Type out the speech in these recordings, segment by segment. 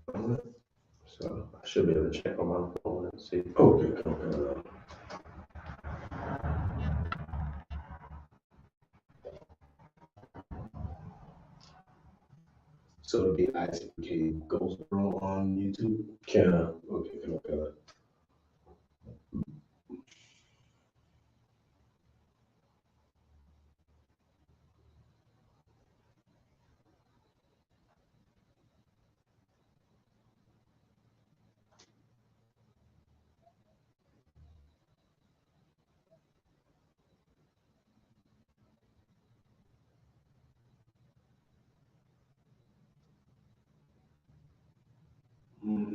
So I should be able to check on my phone and see. Okay. So it'll be ISUPK GOLDSBORO on YouTube. Okay, okay.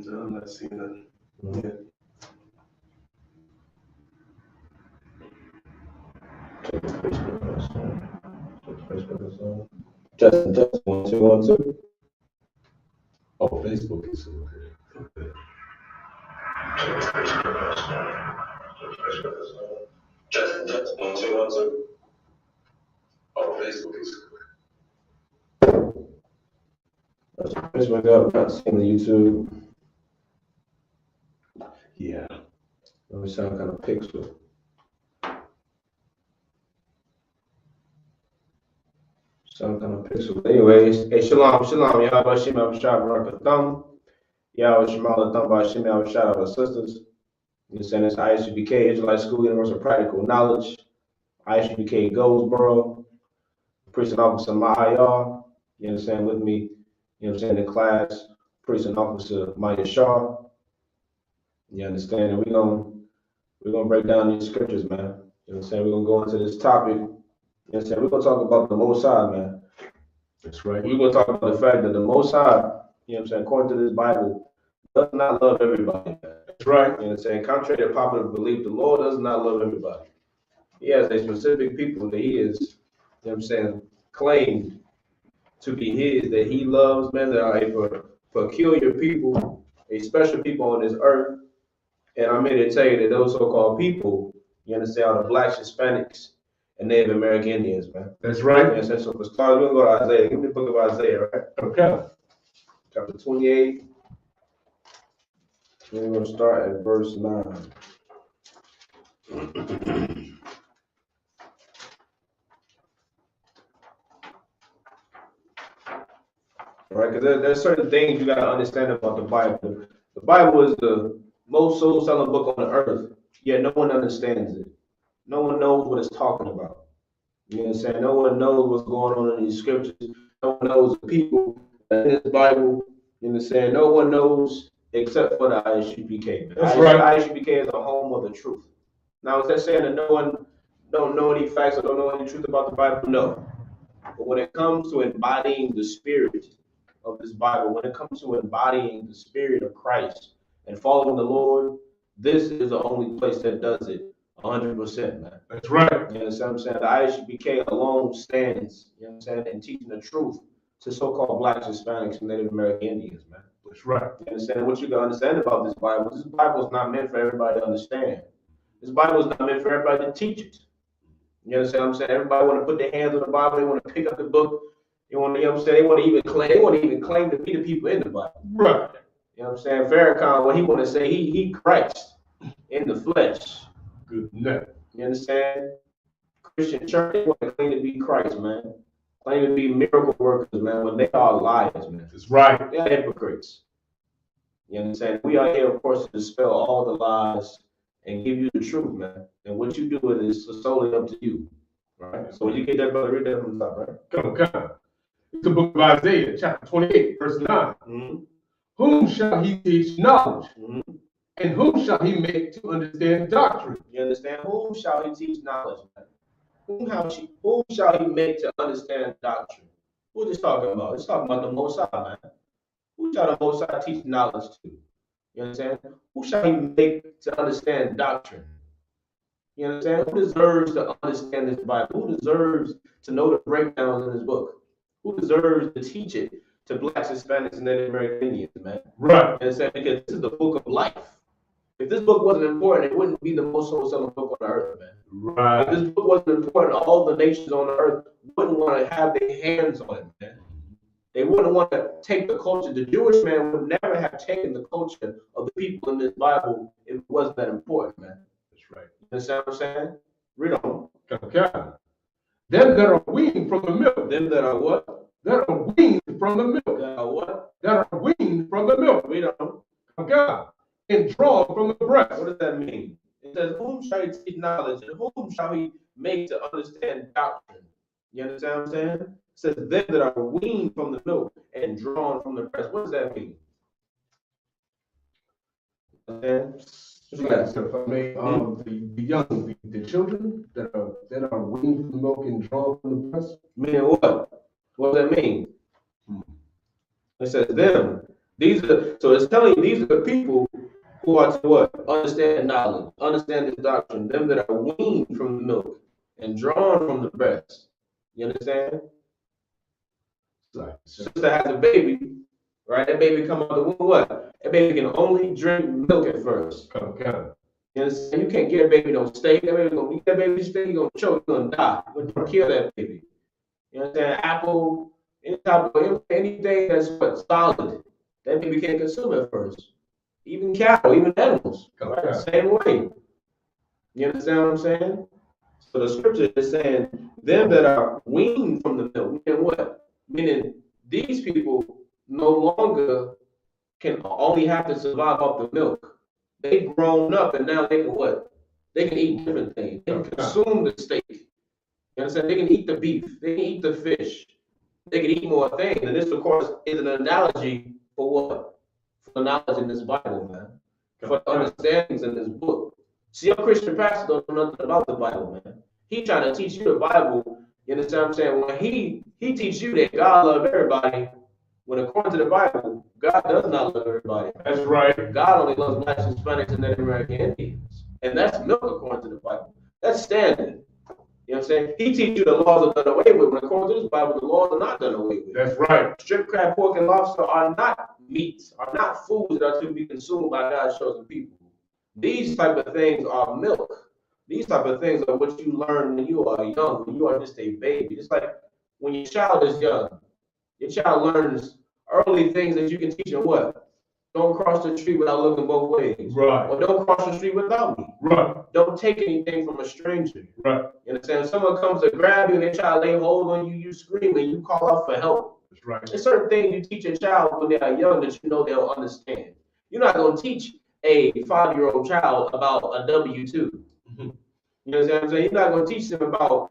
No, I'm not seeing nothing. Mm-hmm. Yeah. Check the Facebook or something. Check the Facebook or something. Justin, 1, 2, 1, 2. Oh, Facebook is okay. Justin, 1, 2, 1, 2. Oh, Facebook is That's Facebook up, not seeing the YouTube. yeah. We sound kind of pixel. Sound kind of pixel. Anyways, hey, shalom, y'all. Bashim Abishai Barakatham. Y'all, Shamal Thumb Bashim Abishai of our sisters. You understand this ISUPK, Israelite School, Universal Practical Knowledge. ISUPK Goldsboro. Priest and Officer Mahayar. You understand with me? You know what I'm saying? The class, Priest and Officer Maya Shaw. You understand? And we're gonna break down these scriptures, man. You know what I'm saying? We're gonna go into this topic. You know what I'm saying? We're gonna talk about the Most High, man. That's right. We're gonna talk about the fact that the Most High, you know what I'm saying, according to this Bible, does not love everybody, man. That's right. You know what I'm saying? Contrary to popular belief, the Lord does not love everybody. He has a specific people that he is, you know what I'm saying, claimed to be his, that he loves, man, that are a peculiar people, a special people on this earth. And I'm here to tell you that those so-called people, you understand, are the blacks, Hispanics, and Native American Indians, man. That's You right. understand? So for starters, we're gonna go to Isaiah. Give me the book of Isaiah, right? Okay. Chapter 28. We're gonna start at verse 9. All right, because there's certain things you gotta understand about the Bible. The Bible is the most soul-selling book on the earth, yet no one understands it. No one knows what it's talking about. You know what I'm saying? No one knows what's going on in these scriptures. No one knows the people in this Bible. You know what I'm saying? No one knows except for the ISUPK. That's right. ISUPK is the home of the truth. Now, is that saying that no one don't know any facts or don't know any truth about the Bible? No. But when it comes to embodying the spirit of this Bible, when it comes to embodying the spirit of Christ and following the Lord, this is the only place that does it 100%, man. That's right. You know what I'm saying? The ISUPK alone stands, you know what I'm saying, in teaching the truth to so-called blacks, Hispanics, and Native American Indians, man. That's right. You understand? What you can understand about this Bible is not meant for everybody to understand. This Bible is not meant for everybody to teach it. You understand what I'm saying? Everybody want to put their hands on the Bible. They want to pick up the book. They want to, you know what I'm saying? They want to even claim to be the people in the Bible. Right. You know what I'm saying? Farrakhan, what he want to say, he Christ in the flesh. Good enough. You understand? Christian church, they want to claim to be Christ, man. Claim to be miracle workers, man, when they are liars, man. That's right. They are hypocrites. You understand? We are here, of course, to dispel all the lies and give you the truth, man. And what you do with it is solely up to you. Right? So when you get that, brother, read that from the top, right? Come. It's the book of Isaiah, chapter 28, verse 9. Mm-hmm. Whom shall he teach knowledge? Mm-hmm. And whom shall he make to understand doctrine? You understand? Whom shall he teach knowledge, man? Whom shall he make to understand doctrine? Who's this talking about? It's talking about the Most High, man. Who shall the Most High teach knowledge to? You understand? Who shall he make to understand doctrine? You understand? Who deserves to understand this Bible? Who deserves to know the breakdowns in this book? Who deserves to teach it to blacks, Hispanics, and Native American Indians, man? Right. You understand? Because this is the book of life. If this book wasn't important, it wouldn't be the most soul-selling book on the earth, man. Right. If this book wasn't important, all the nations on the earth wouldn't want to have their hands on it, man. They wouldn't want to take the culture. The Jewish man would never have taken the culture of the people in this Bible if it wasn't that important, man. That's right. You understand what I'm saying? Read on. Okay. Them that are weaned from the milk. Them that are what? That are weaned from the milk. That are what? That are weaned from the milk. Read on. Okay. And drawn from the breast. What does that mean? It says, whom shall he teach knowledge, and whom shall he make to understand doctrine? You understand what I'm saying? It says, them that are weaned from the milk and drawn from the breast. What does that mean? Yes, if I may, the children that are weaned from the milk and drawn from the breast. Meaning what? What does that mean? It says them. So it's telling you these are the people who are to what? Understand knowledge, understand this doctrine. Them that are weaned from the milk and drawn from the breast. You understand? Sister has a baby, right? That baby come out of the womb, what? That baby can only drink milk at first. Okay. You understand? You can't get a baby no steak. That baby gonna eat that baby steak, he gonna choke, he gonna die. You're gonna kill that baby. You understand? Apple, anything that's what solid, that baby can't consume at first. Even cattle, even animals, right? Same way. You understand what I'm saying? So the scripture is saying, them that are weaned from the milk, meaning what? Meaning these people no longer can only have to survive off the milk. They've grown up and now they can what? They can eat different things. They can consume the steak. You understand? They can eat the beef. They can eat the fish. They can eat more things. And this, of course, is an analogy for what? For the knowledge in this Bible, man. For the understandings in this book. See, a Christian pastor don't know nothing about the Bible, man. He trying to teach you the Bible. You understand what I'm saying? When he teach you that God loves everybody, when according to the Bible, God does not love everybody. That's right. God only loves blacks, Hispanics, and Native American Indians. And that's milk according to the Bible. That's standard. You know what I'm saying? He teaches you the laws are done away with. When according to this Bible, the laws are not done away with. That's right. Strip, crab, pork, and lobster are not meats, are not foods that are to be consumed by God's chosen people. These type of things are milk. These type of things are what you learn when you are young, when you are just a baby. It's like when your child is young, your child learns early things that you can teach them what? Don't cross the street without looking both ways. Right. Or don't cross the street without me. Right. Don't take anything from a stranger. Right. You understand? If someone comes to grab you and they try to lay hold on you, you scream and you call out for help. That's right. There's certain things you teach a child when they are young that you know they'll understand. You're not going to teach a 5-year-old child about a W-2. Mm-hmm. You know what I'm saying? You're not going to teach them about,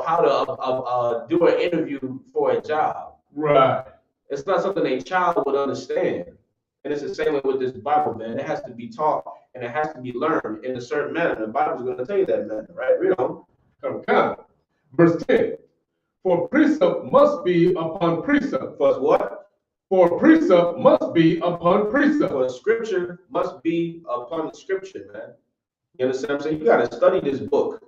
how to do an interview for a job. Right. It's not something a child would understand. And it's the same way with this Bible, man. It has to be taught and it has to be learned in a certain manner. The Bible's going to tell you that manner, right? Read on. Okay. Verse 10. For precept must be upon precept. For what? For precept must be upon precept. For scripture must be upon the scripture, man. You understand what I'm saying? You got to study this book.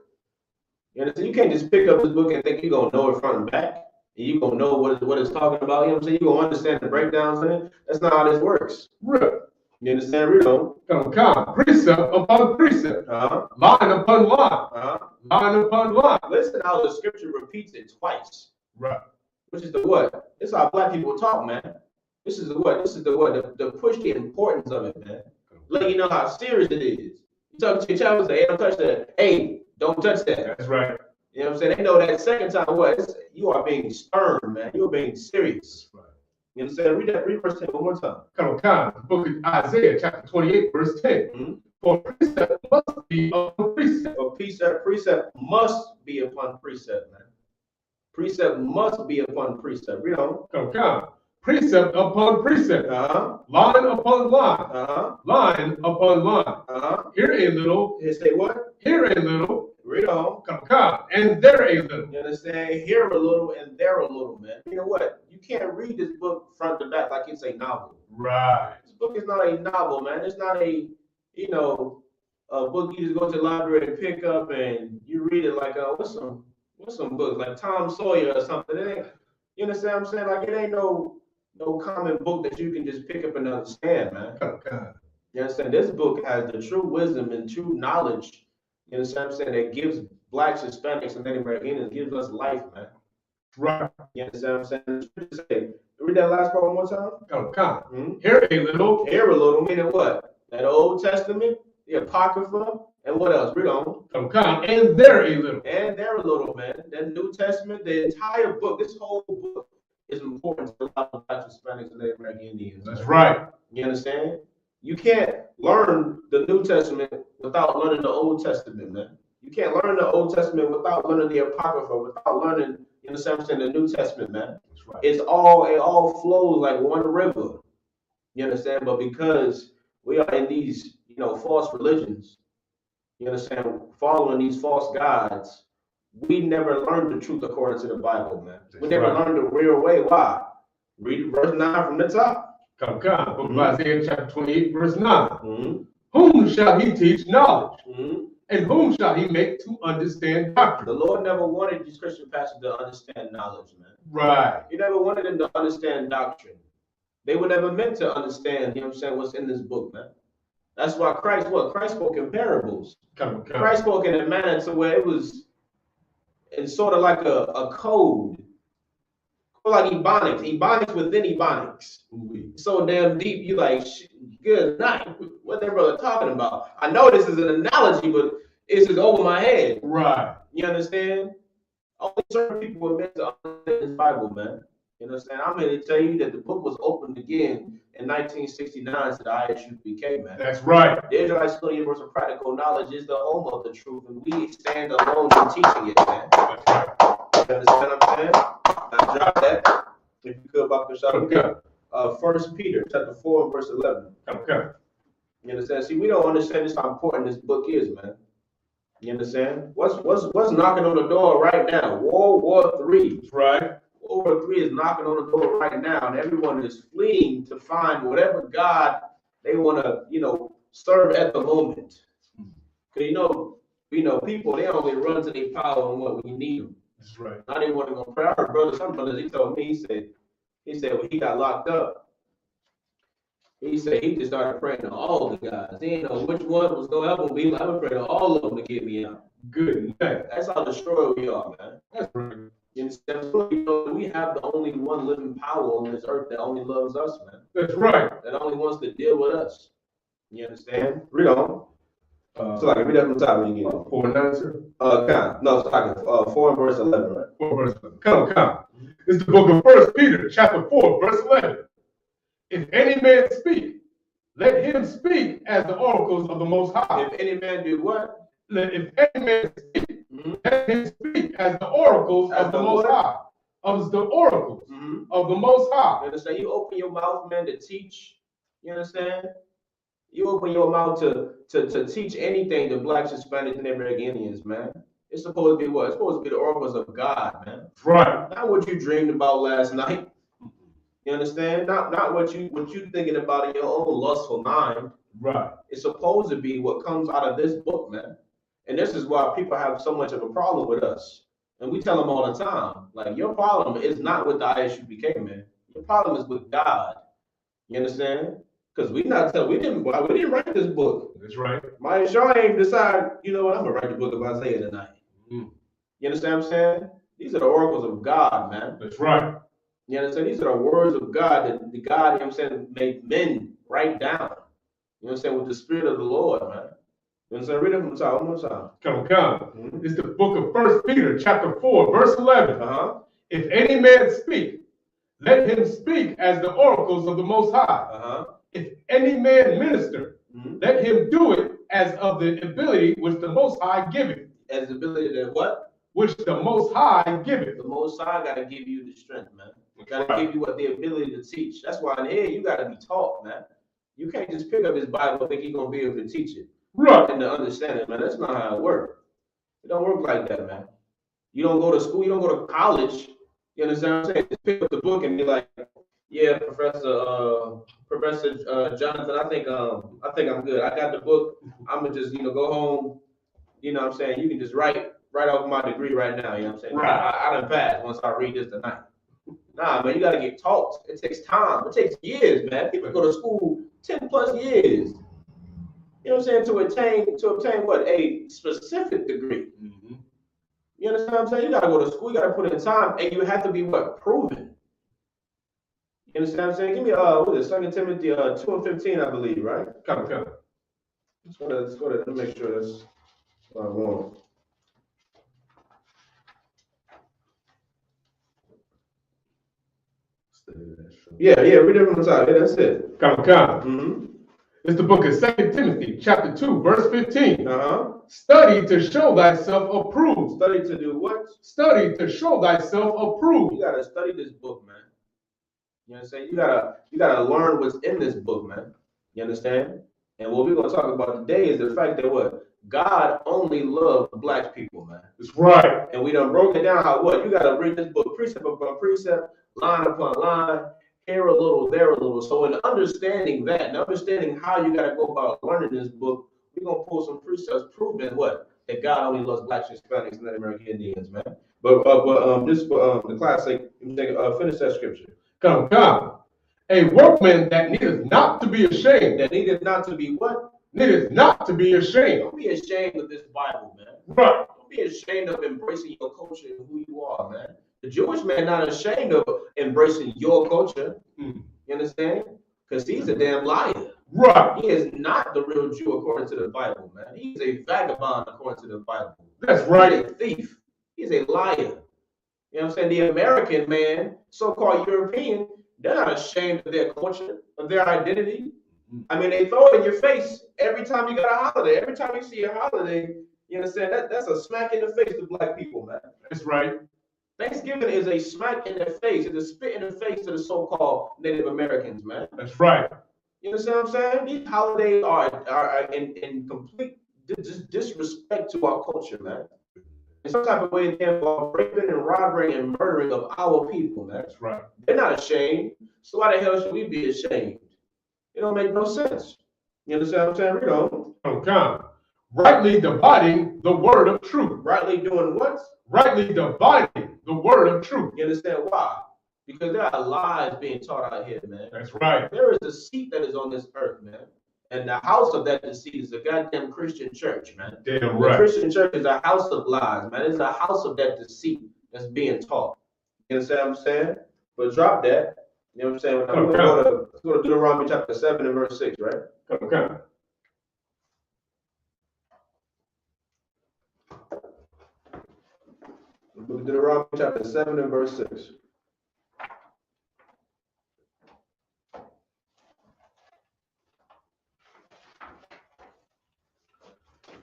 You understand? You can't just pick up this book and think you're going to know it front and back. And you're going to know what it's talking about. You know what I'm saying? You're going to understand the breakdowns in it. That's not how this works. Right. You understand? Read on. Okay. Precept upon precept. Line upon line. Line upon line. Listen how the scripture repeats it twice. Right. Which is the what? This is how black people talk, man. This is the what? This is the what? The push the importance of it, man. Let you know how serious it is. You talk to your child and say, hey, don't touch that. Hey, don't touch that. That's right. You know what I'm saying? They know that second time what? You are being stern, man. You're being serious. Right. You understand? Read verse 10 one more time. Come on, book of Isaiah, chapter 28, verse 10. Mm-hmm. For precept must be upon precept. For precept must be upon precept, man. Precept must be upon precept. Read on. Come on. Precept upon precept. Line upon line. Line upon line. Here a little. Here say what? Here a little. Read on. Come. And there a little. You understand? Here a little and there a little, man. You know what? You can't read this book front to back like it's a novel. Right. This book is not a novel, man. It's not a, a book you just go to the library and pick up and you read it like, what's some books like Tom Sawyer or something. It ain't, you understand what I'm saying? Like it ain't no common book that you can just pick up and understand, man. Okay. You understand? This book has the true wisdom and true knowledge. You understand what I'm saying? That gives blacks, Hispanics, and Native American Indians, gives us life, man. Right. You understand what I'm saying? The scriptures say, read that last part one more time. Come. Here a little. Here a little, meaning what? That Old Testament, the Apocrypha, and what else? Read on. Come. And there a little. And there a little, man. That New Testament, the entire book, this whole book is important to a lot of Black, Hispanics, and Native American Indians. That's right. You understand? You can't learn the New Testament without learning the Old Testament, man. You can't learn the Old Testament without learning the Apocrypha, without learning, you understand what I'm saying, the New Testament, man. That's right. It all flows like one river. You understand? But because we are in these, false religions, you understand, following these false gods, we never learned the truth according to the Bible, man. We never learned the real way. Why? Read verse 9 from the top. Come. Book of Isaiah chapter 28, verse 9. Whom shall he teach knowledge? And whom shall he make to understand doctrine? The Lord never wanted these Christian pastors to understand knowledge, man. Right. He never wanted them to understand doctrine. They were never meant to understand, what's in this book, man. That's why Christ spoke in parables. Come. Christ spoke in a manner to where it's sort of like a code. Like ebonics within ebonics. So damn deep, you like, good night. What that brother talking about? I know this is an analogy, but it's just over my head. Right. You understand? Only certain people were meant to understand this Bible, man. You understand? I'm here to tell you that the book was opened again in 1969 to the ISUPK, man. That's right. The Israelite School of Universal Practical Knowledge is the home of the truth, and we stand alone in teaching it, man. That's right. You understand what I'm saying? Now drop that, if you could, Dr. Shaw. 1 Peter chapter 4, verse 11. Okay. You understand? See, we don't understand just how important this book is, man. You understand? What's knocking on the door right now? World War III. Right. World War III is knocking on the door right now, and everyone is fleeing to find whatever God they want to, serve at the moment. Because people, they only run to their power and what we need them. That's right. I didn't want to go pray. I heard some brothers, he told me, he said when he got locked up, he said he just started praying to all the guys. He didn't know which one was going to help him. He would pray to all of them to get me out. Good. That's how destroyed we are, man. That's right. You understand? We have the only one living power on this earth that only loves us, man. That's right. That only wants to deal with us. You understand? Read on. So I can read that from the top when you get it. 4 and 9, sir? No, so I can, 4 and verse 11, right? 4 verse 11. Come. It's the book of 1 Peter, chapter 4, verse 11. If any man speak, let him speak as the oracles of the Most High. If any man do what? If any man speak, let him speak as the oracles of the Most High. Of the oracles of the Most High. You understand? You open your mouth, man, to teach. You understand? You open your mouth to teach anything to Blacks, Hispanics, and American Indians, man. It's supposed to be what? It's supposed to be the oracles of God, man. Right. Not what you dreamed about last night. You understand? Not what you thinking about in your own lustful mind. Right. It's supposed to be what comes out of this book, man. And this is why people have so much of a problem with us. And we tell them all the time, like, your problem is not with the ISUPK, man. Your problem is with God. You understand? Because we didn't write this book. That's right. My Shaw ain't decide, you know what, I'm gonna write the book of Isaiah tonight. You understand what I'm saying? These are the oracles of God, man. That's right. You understand? These are the words of God that the God, you know what I'm saying, made men write down. You know what I'm saying? With the Spirit of the Lord, man. You understand? Read it from the top one more time. Come. It's the book of 1 Peter, chapter 4, verse 11. If any man speak, let him speak as the oracles of the Most High. If any man minister, let him do it as of the ability which the Most High giveth. As the ability to what? Which the Most High giveth. The Most High got to give you the strength, man. Got to give you the ability to teach. That's why in here you got to be taught, man. You can't just pick up his Bible and think you're going to be able to teach it. Right. And to understand it, man. That's not how it works. It don't work like that, man. You don't go to school. You don't go to college. You understand what I'm saying? Just pick up the book and be like, yeah, Professor Jonathan, I think I'm good. I got the book. I'm gonna just go home. You know what I'm saying? You can just write off my degree right now. You know what I'm saying? Right. I done passed once I read this tonight. Nah, man, you gotta get taught. It takes time. It takes years, man. People go to school 10 plus years. You know what I'm saying? To obtain what? A specific degree. You You understand what I'm saying? You gotta go to school, you gotta put in time, and you have to be what? Proven. You understand what I'm saying? Give me what is it? 2 Timothy 2:15, I believe, right? Come. Let's go to, let me make sure that's what I want. Yeah, read it from the top. Yeah, that's it. Come. Mm-hmm. It's the book of 2 Timothy, chapter 2, verse 15. Study to show thyself approved. Study to do what? Study to show thyself approved. You gotta study this book, man. You understand? You gotta learn what's in this book, man. You understand? And what we're gonna talk about today is the fact that what? God only loves black people, man. That's right. And we done broke it down how what? You gotta read this book precept upon precept, line upon line, here a little, there a little. So in understanding that, and understanding how you gotta go about learning this book, we're gonna pull some precepts proving what? That God only loves blacks, Hispanics, and Native American Indians, man. But just for the class sake, finish that scripture. Come. A workman that needeth not to be ashamed. That needeth not to be what? Needeth not to be ashamed. Don't be ashamed of this Bible, man. Right. Don't be ashamed of embracing your culture and who you are, man. The Jewish man not ashamed of embracing your culture. You understand? Because he's a damn liar. Right. He is not the real Jew according to the Bible, man. He's a vagabond according to the Bible. That's right. He's a thief. He's a liar. You know what I'm saying? The American man, so-called European, they're not ashamed of their culture, of their identity. I mean, they throw it in your face every time you got a holiday. Every time you see a holiday, you understand? That's a smack in the face to black people, man. That's right. Thanksgiving is a smack in their face. It's a spit in the face to the so-called Native Americans, man. That's right. You understand what I'm saying? These holidays are in complete disrespect to our culture, man. In some type of way, they involve raping and robbing and murdering of our people, man. That's right. They're not ashamed. So why the hell should we be ashamed? It don't make no sense. You understand what I'm saying? Read on. Okay. Rightly dividing the word of truth. Rightly doing what? Rightly dividing the word of truth. You understand why? Because there are lies being taught out here, man. That's right. There is a deceit that is on this earth, man. And the house of that deceit is a goddamn Christian church, man. Damn right. The Christian church is a house of lies, man. It's a house of that deceit that's being taught. You understand what I'm saying? But drop that. You know what I'm saying? We're going to go to Deuteronomy chapter 7 and verse 6, right? Okay. Deuteronomy chapter 7 and verse 6.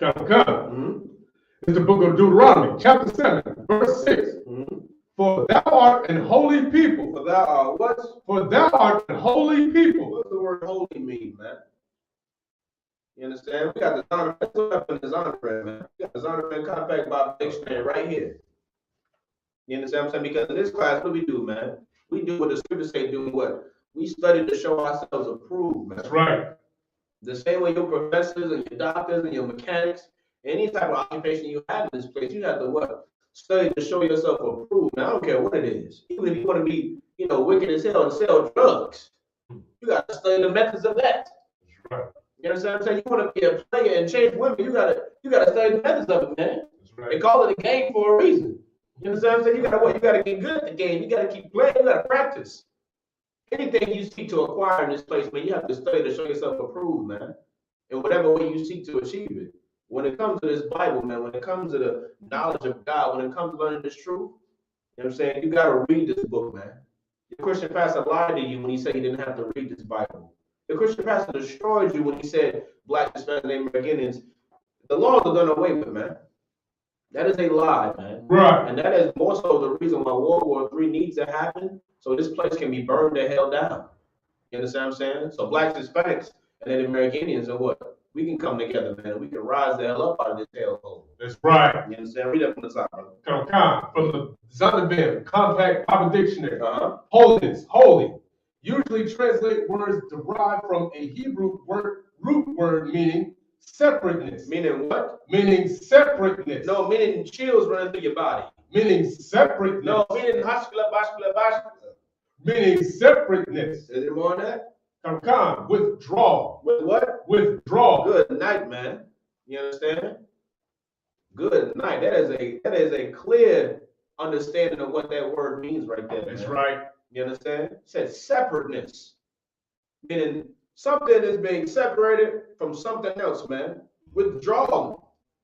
It's the book of Deuteronomy, chapter 7, verse 6. For thou art an holy people. For thou art what? For thou art an holy people. What does the word holy mean, man? You understand? We got the Zondervan, man. We got the Zondervan Compact Bible Dictionary right here. You understand what I'm saying? Because in this class, what do we do, man? We do what the scriptures say, do what? We study to show ourselves approved, man. That's right. The same way your professors and your doctors and your mechanics, any type of occupation you have in this place, you have to what? Study to show yourself approved. Now, I don't care what it is. Even if you want to be, wicked as hell and sell drugs, you got to study the methods of that. That's right. You understand what I'm saying? You want to be a player and change women, you gotta study the methods of it, man. That's right. They call it a game for a reason. You understand what I'm saying? You gotta get good at the game. You gotta keep playing. You gotta practice. Anything you seek to acquire in this place, man, you have to study to show yourself approved, man. In whatever way you seek to achieve it. When it comes to this Bible, man, when it comes to the knowledge of God, when it comes to learning this truth, you know what I'm saying? You gotta read this book, man. The Christian pastor lied to you when he said he didn't have to read this Bible. The Christian pastor destroyed you when he said black, Hispanic, Native American Indians. The laws are done away with, man. That is a lie, man. Right. And that is more so the reason why World War III needs to happen, so this place can be burned the hell down. You understand what I'm saying? So blacks, Hispanics, and Native American Indians are what? We can come together, man, and we can rise the hell up out of this hellhole. That's right. You understand? Read that from the top, brother. From the Zondervan Compact Bible Dictionary. Holiness, holy. Usually translate words derived from a Hebrew root word meaning separateness. Meaning what? Meaning separateness. No, meaning chills running through your body. Meaning separateness. No, meaning bashkula. Meaning separateness. Is there more than that? Withdraw. With what? Withdraw. Good night, man. You understand? Good night. That is a clear understanding of what that word means right there. That's man. right. You understand? It says separateness, meaning something is being separated from something else, man. Withdrawn.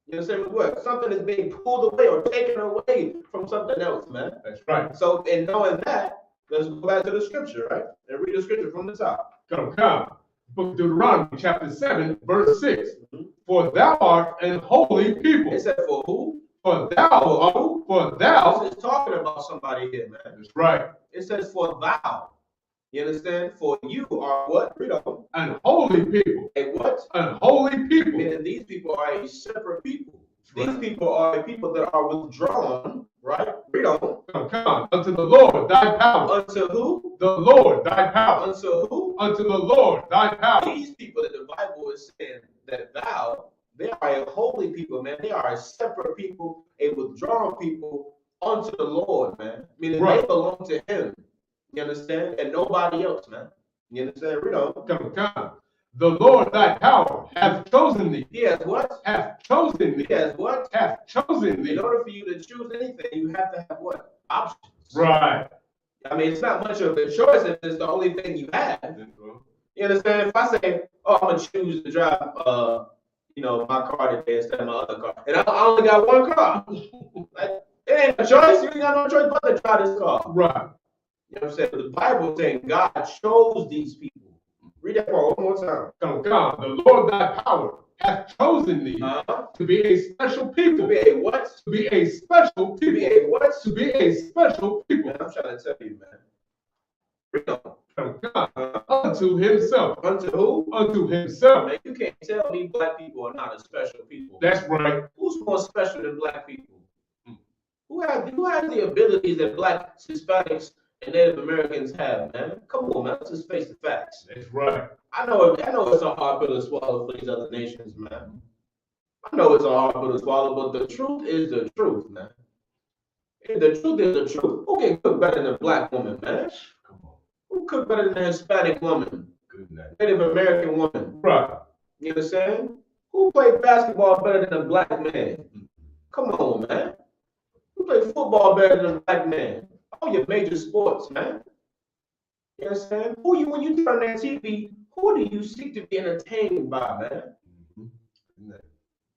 You understand what? Something is being pulled away or taken away from something else, man. That's right. So, in knowing that, let's go back to the scripture, right? And read the scripture from the top. Come. Book of Deuteronomy, chapter 7, verse 6. For thou art an holy people. It said for who? For thou. It's talking about somebody here, man. That's right. It says for thou. You understand? For you are what? Read on. An holy people. A what? An holy people. Meaning these people are a separate people. These people are people that are withdrawn, right? Read on. Come. Unto the Lord thy power. Unto who? The Lord thy power. Unto who? Unto the Lord thy power. These people that the Bible is saying that thou, they are a holy people, man. They are a separate people, a withdrawn people unto the Lord, man. Meaning they belong to him. You understand? And nobody else, man. You understand? Read on. Come. The Lord thy power hath chosen thee. He has what? Hath chosen thee. He has what? Hath chosen thee. In order for you to choose anything, you have to have what? Options. Right. I mean, it's not much of a choice if it's the only thing you have. You understand? If I say, oh, I'm going to choose to drive, my car today instead of my other car, and I only got one car, like, it ain't a choice. You ain't got no choice but to drive this car. Right. You know what I'm saying? But the Bible is saying God chose these people. Read that part one more time. Come. The Lord thy power hath chosen thee to be a special people. To be a what? To be a special people. To be a what? To be a special people. Man, I'm trying to tell you, man. Read on. Unto himself. Unto who? Unto himself. Man, you can't tell me black people are not a special people. That's right. Who's more special than black people? Who has the abilities that black, Hispanics, and Native Americans have, man? Come on, man. Let's just face the facts. That's right. I know it's a hard pill to swallow for these other nations, man. I know it's a hard pill to swallow, but the truth is the truth, man. And the truth is the truth. Who can cook better than a black woman, man? Come on. Who cook better than a Hispanic woman? Good night. Native American woman. Right. You understand? Who played basketball better than a black man? Come on, man. Who played football better than a black man? All your major sports, man. You understand? When you turn that TV, who do you seek to be entertained by, man?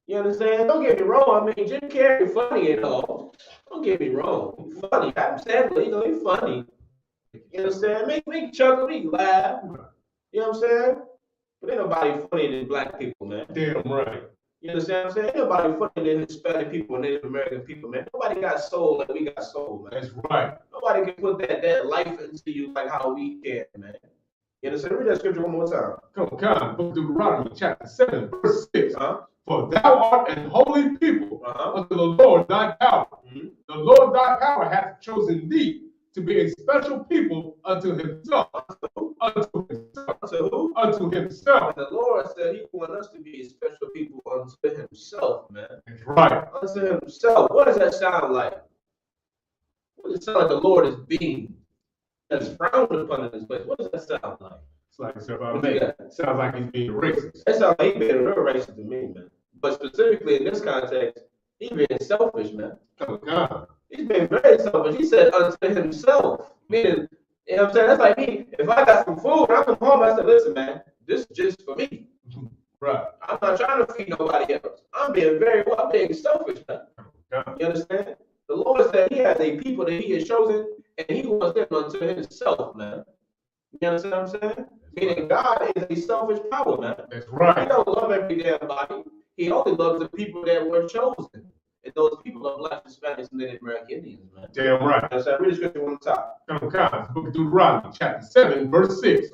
You understand? Don't get me wrong. I mean, Jim Carrey funny and all. Don't get me wrong. He's funny. I'm saying, he's funny. You understand? Make chuckle, make laugh. You know what I'm saying? But ain't nobody funnier than black people, man. Damn right. You understand what I'm saying? Ain't nobody funnier than Hispanic people and Native American people, man. Nobody got soul like we got soul, man. That's right. Nobody can put that life into you like how we can, man. You understand? Read that scripture one more time. Come. Book of Deuteronomy, chapter 7, verse 6. For thou art an holy people unto the Lord thy power. The Lord thy power hath chosen thee to be a special people unto himself. Unto himself. Unto who? Unto himself. And the Lord said he wants us to be a special people unto himself, man. That's right. Unto himself. What does that sound like? What does it sound like the Lord is being? That's frowned upon in this place. What does that sound like? It's like sounds like he's being racist. That sounds like he's being real racist to me, man. But specifically in this context, he's being selfish, man. Oh, God. He's being very selfish. He said unto himself. Meaning, you know what I'm saying? That's like me. If I got some food and I come home, I said, listen, man, this is just for me. Right. I'm not trying to feed nobody else. I'm being selfish, man. You understand? The Lord said he has a people that he has chosen, and he wants them unto himself, man. You understand what I'm saying? Meaning God is a selfish power, man. That's right. He don't love every damn body. He only loves the people that were chosen. And those people are black, Hispanics, and Native American Indians, man. Damn right. So I read the scripture on the top. Come. Book of Deuteronomy, chapter 7, verse 6.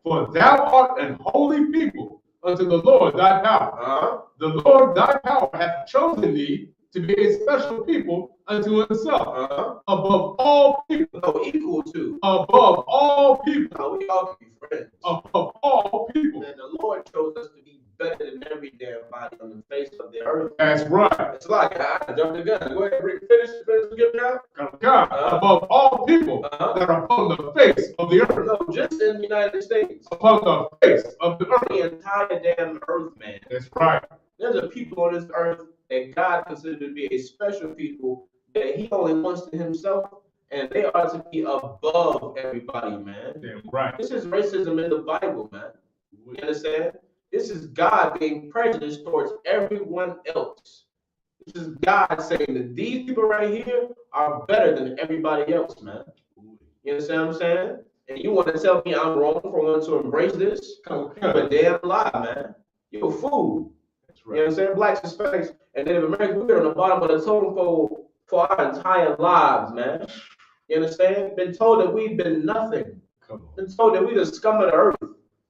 For thou art an holy people unto the Lord thy power. The Lord thy power hath chosen thee to be a special people unto himself. Above all people. No, equal to. Above all people. No, we all can be friends. Above all people. And the Lord chose us to be better than every damn body on the face of the earth. That's right. It's like I jumped the gun. Go ahead, finish the scripture out. God, above all people that are upon the face of the earth. No, just in the United States. Upon the face of the earth. The entire damn earth, man. That's right. There's a people on this earth that God considered to be a special people that he only wants to himself, and they are to be above everybody, man. Damn right. This is racism in the Bible, man. You understand? This is God being prejudiced towards everyone else. This is God saying that these people right here are better than everybody else, man. You understand what I'm saying? And you want to tell me I'm wrong for wanting to embrace this? You're a damn lie, man. You're a fool. That's right. You know what I'm saying? Blacks, Hispanics, and Native Americans, we're on the bottom of the totem pole for our entire lives, man. You understand? Been told that we've been nothing. Been told that we the scum of the earth.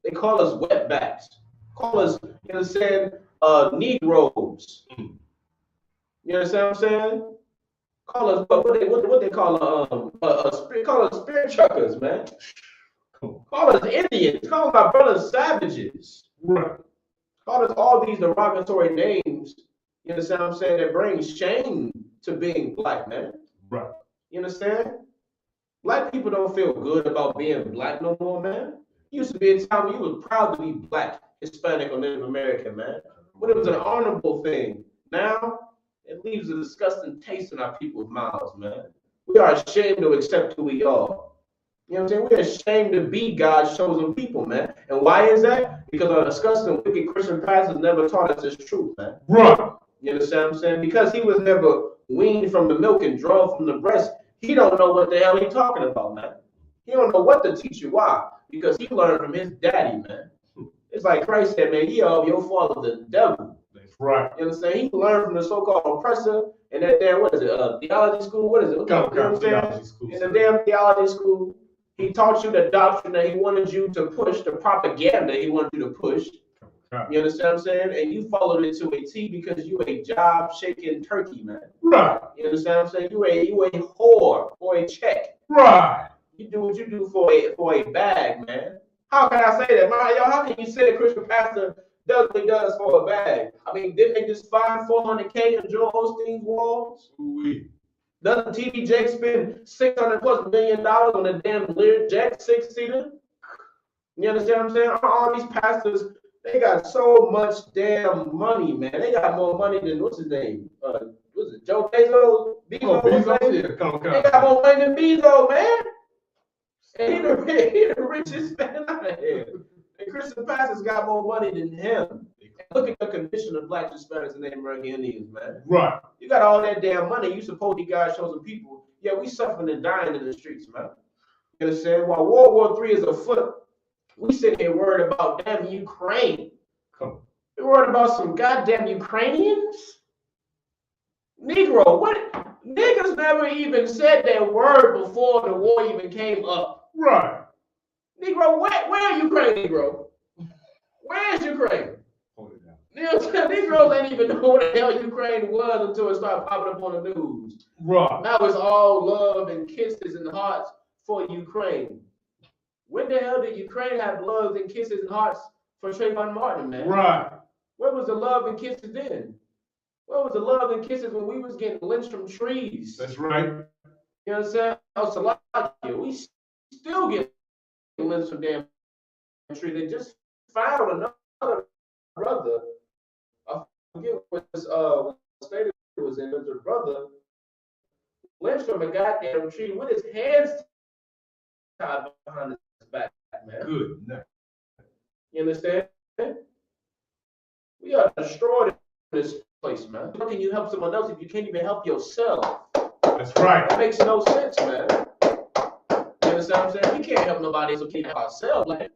They call us wetbacks. Call us, you understand, Negroes. You understand what I'm saying? Call us what they call us spirit truckers, man. Call us Indians. Call us our brothers savages. Right. Call us all these derogatory names. You understand what I'm saying? That brings shame to being black, man. Right. You understand? Black people don't feel good about being black no more, man. Used to be a time when you was proud to be black, Hispanic, or Native American, man. But it was an honorable thing. Now, it leaves a disgusting taste in our people's mouths, man. We are ashamed to accept who we are. You know what I'm saying? We're ashamed to be God's chosen people, man. And why is that? Because our disgusting, wicked Christian pastors never taught us this truth, man. Right. You understand what I'm saying? Because he was never weaned from the milk and drawn from the breast, he don't know what the hell he's talking about, man. He don't know what to teach you. Why? Because he learned from his daddy, man. It's like Christ said, man, ye are your father, the devil. That's right. You know what I'm saying? He learned from the so-called oppressor in that damn, what is it, theology school? What is it? You know what I'm saying? In the damn theology school, he taught you the doctrine that he wanted you to push, the propaganda he wanted you to push. You understand what I'm saying? And you followed it to a T because you a job-shaking turkey, man. Right. You understand what I'm saying? You a whore for a check. Right. You do what you do for a bag, man. How can I say that, man? Yo, how can you say a Christian pastor does what he does for a bag? I mean, didn't they just find $400K in Joel Osteen's walls? Oui. Doesn't TD Jakes spend $600+ million on a damn Learjet 6-seater? You understand what I'm saying? All these pastors, they got so much damn money, man. They got more money than, what's his name? Was it Joe Bezos? Bezos? Yeah, They got more money than Bezos, man. And he the richest man out of here. And Christian pastors got more money than him. Look at the condition of Blacks, Hispanics, and Native American Indians, man. Right. You got all that damn money. You supposed to be God's chosen people. Yeah, we suffering and dying in the streets, man. You understand? While World War III is afoot, we sitting here worried about damn Ukraine. We're worried about some goddamn Ukrainians? Negro, what? Niggas never even said that word before the war even came up. Right. Negro, where Ukraine, Negro? Where is Ukraine? Hold it down. You know what I'm saying? Negroes ain't even know what the hell Ukraine was until it started popping up on the news. Right. Now it's all love and kisses and hearts for Ukraine. When the hell did Ukraine have love and kisses and hearts for Trayvon Martin, man? Right. Where was the love and kisses then? Where was the love and kisses when we was getting lynched from trees? That's right. You know what I'm saying? Salakia, we still get lynched from damn trees. They just found another brother. I forget what state it was in. It was a brother lynched from a goddamn tree with his hands tied behind his back, man. Good night. You understand? We are destroyed in this place, man. How can you help someone else if you can't even help yourself? That's right. That makes no sense, man. You understand what I'm saying? We can't help nobody else if we can't help ourselves, man.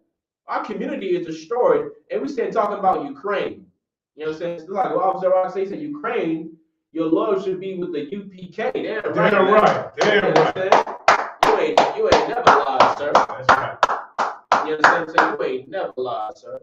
Our community is destroyed, and we stand talking about Ukraine. You know what I'm saying? It's like Officer Rock said, Ukraine, your love should be with the UPK. Damn right. Damn right. Damn right. You ain't never lied, sir. That's right. You understand what I'm saying? You ain't never lied, sir.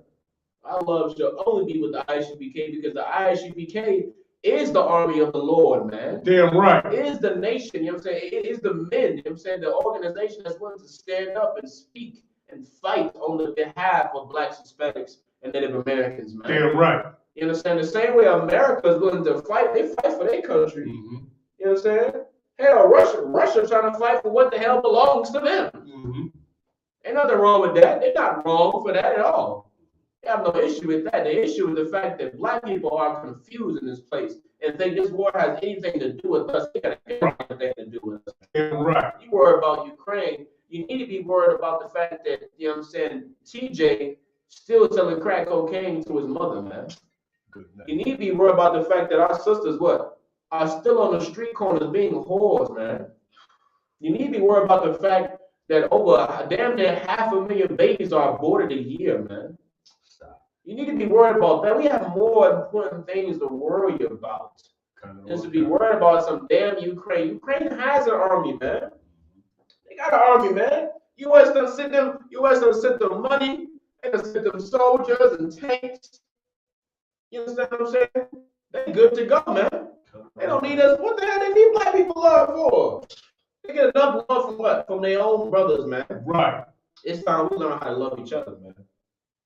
Our love should only be with the ISUPK because the ISUPK is the army of the Lord, man. Damn right. It is the nation, you know what I'm saying? It is the men, you know what I'm saying? The organization that's willing to stand up and speak and fight on the behalf of Blacks, Hispanics, and Native Americans, man. Damn right. You understand? The same way America is willing to fight, they fight for their country. Mm-hmm. You know what I'm saying? Hell, Russia trying to fight for what the hell belongs to them. Mm-hmm. Ain't nothing wrong with that. They're not wrong for that at all. They have no issue with that. The issue is the fact that black people are confused in this place and think this war has anything to do with us. It got anything to do with us. Right. You worry about Ukraine. You need to be worried about the fact that, you know what I'm saying, TJ still selling crack cocaine to his mother, man. You need to be worried about the fact that our sisters, what, are still on the street corners being whores, man. You need to be worried about the fact that over damn near 500,000 babies are aborted a year, man. You need to be worried about that. We have more important things to worry about than to be worried about some damn Ukraine. Ukraine has an army, man. They got an army, man. U.S. done sent them money, they done sent them soldiers and tanks. You understand what I'm saying? They good to go, man. They don't need us. What the hell they need black people love for? They get enough love from what? From their own brothers, man. Right. It's time we learn how to love each other, man.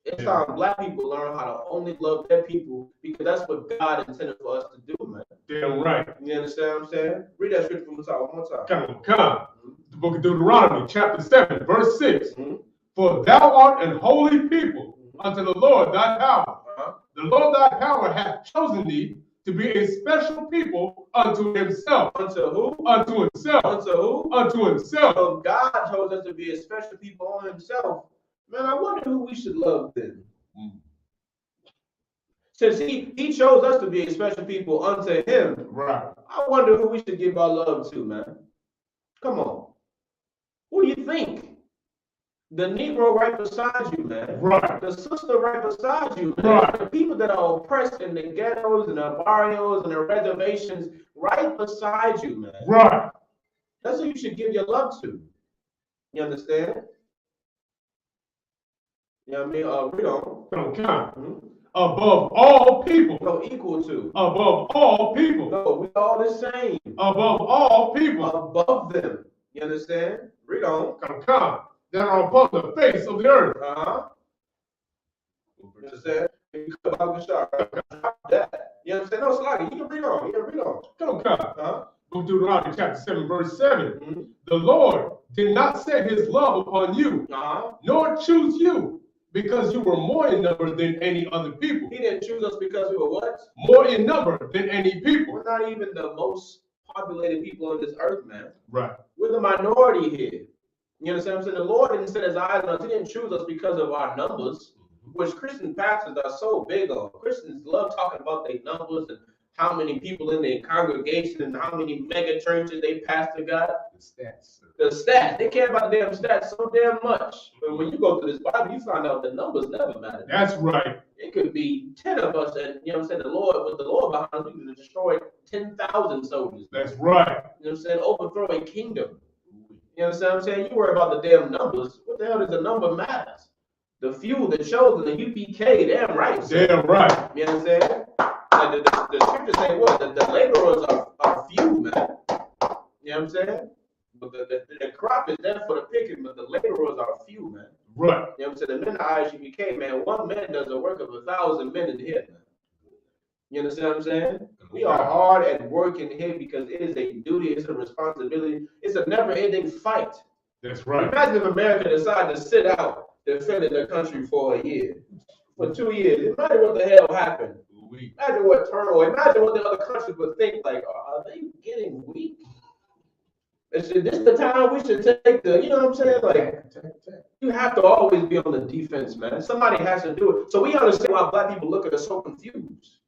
It's time black people learn how to only love their people because that's what God intended for us to do, man. Damn right. You understand what I'm saying? Read that scripture from the top one more time. Come. The book of Deuteronomy, chapter 7, verse 6. For thou art an holy people unto the Lord thy power. The Lord thy power hath chosen thee to be a special people unto himself. Unto who? Unto himself. Unto who? Unto himself. So God chose us to be a special people on himself. Man, I wonder who we should love then. Since he chose us to be a special people unto him, right? I wonder who we should give our love to, man. Come on. Who do you think? The Negro right beside you, man. Right. The sister right beside you, man. Right. The people that are oppressed in the ghettos and the barrios and the reservations right beside you, man. Right. That's who you should give your love to. You understand? You know what I mean? Read on. Okay. Above all people. No, equal to. Above all people. No, we all the same. Above all people. Above them. You understand? Read on. Come. That are upon the face of the earth. You understand? You understand? No, Sluggy, you can read on. You can read on. Come. Go to Deuteronomy chapter 7, verse 7. The Lord did not set his love upon you, nor choose you, because you were more in number than any other people. He didn't choose us because we were what? More in number than any people. We're not even the most populated people on this earth, man. Right. We're the minority here. You understand what I'm saying? The Lord didn't set his eyes on us. He didn't choose us because of our numbers, which Christian pastors are so big on. Christians love talking about their numbers and how many people in their congregation and how many mega churches they pastor got. The stats. They care about the damn stats so damn much. But when you go through this Bible, you find out the numbers never matter. That's right. It could be 10 of us, and you know what I'm saying? The Lord, with the Lord behind us, we could have destroyed 10,000 soldiers. That's right. You know what I'm saying? Overthrow a kingdom. You understand what I'm saying? You worry about the damn numbers. What the hell does the number matter? The few, the chosen, the UPK, damn right. Damn right. You understand? The scriptures say what? The laborers are few, man. You know what I'm saying? But the crop is there for the picking, but the laborers are few, man. Right. You know what I'm saying? The men of ISUPK, man, one man does the work of 1,000 men in here, man. You understand what I'm saying? We are hard at work in here because it is a duty, it's a responsibility, it's a never-ending fight. That's right. Imagine if America decided to sit out defending their country for a year, for 2 years. Imagine what the hell happened. Imagine what turmoil. Imagine what the other countries would think. Like, are they getting weak? Is this the time we should take the? You know what I'm saying? Like, you have to always be on the defense, man. Somebody has to do it. So we understand why black people look at us so confused.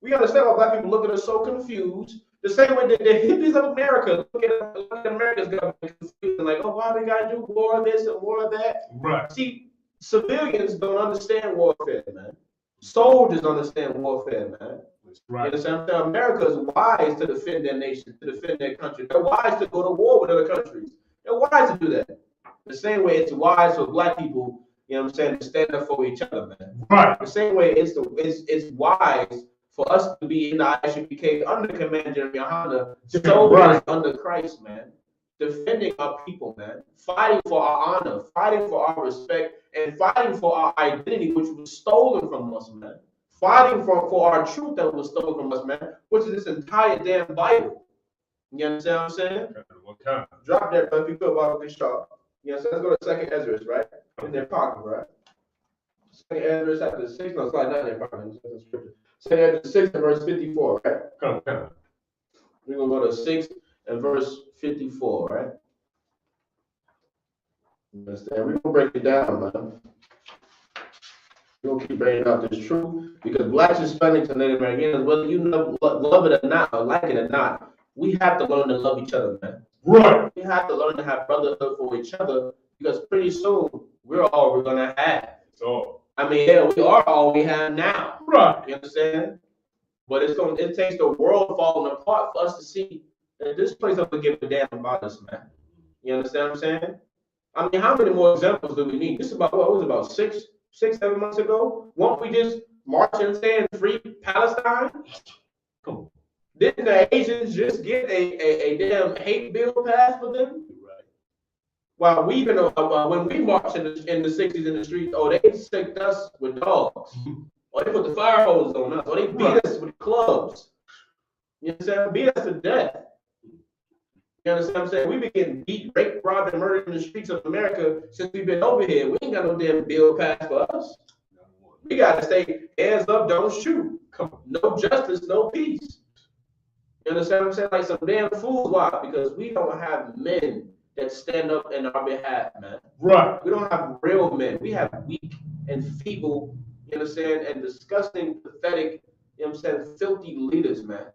We understand why black people look at us so confused. The same way that the hippies of America look at America's government confused and like, oh, why we gotta do more of this and more of that? Right. See, civilians don't understand warfare, man. Soldiers understand warfare, man. Right. You understand? America is wise to defend their nation, to defend their country. They're wise to go to war with other countries. They're wise to do that. The same way it's wise for black people, you know what I'm saying, to stand up for each other, man. Right. The same way it's wise for us to be in the ISUPK under Commander General Yohana, soldiers under Christ, man. Defending our people, man. Fighting for our honor, fighting for our respect, and fighting for our identity, which was stolen from us, man. Fighting for our truth that was stolen from us, man, which is this entire damn Bible. You understand what I'm saying? Okay. Drop that, but if you feel about this sharp. You understand? Let's go to 2nd Ezra, right? In their pocket, right? Ezra chapter 6, no, slide 9 there, probably. Second Ezra 6 and verse 54, right? Come. We're going to go to 6 and verse 54, right? Understand? We're going to break it down, man. We're going to keep bringing out this truth because blacks, Hispanics, and Native Americans, whether you love it or not, or like it or not, we have to learn to love each other, man. Right. We have to learn to have brotherhood for each other because pretty soon we're all we're going to have. So, I mean, yeah, we are all we have now. right. You understand? But it takes the world falling apart for us to see that this place doesn't give a damn about us, man. You understand what I'm saying? I mean, how many more examples do we need? This is about what was it, about 7 months ago? Won't we just march and say free Palestine? Come on. Didn't the Asians just get a damn hate bill passed for them? Right. While we've been when we marched in the 60s in the streets, oh, they sicked us with dogs. Or they put the fire hoses on us, or they beat us with clubs. You understand? Beat us to death. You understand what I'm saying? We've been getting beat, raped, robbed, and murdered in the streets of America since we've been over here. We ain't got no damn bill passed for us. We got to stay hands up, don't shoot. No justice, no peace. You understand what I'm saying? Like some damn fools. Why? Because we don't have men that stand up in our behalf, man. Right. We don't have real men. We have weak and feeble, you understand, and disgusting, pathetic, you know what I'm saying, filthy leaders, man.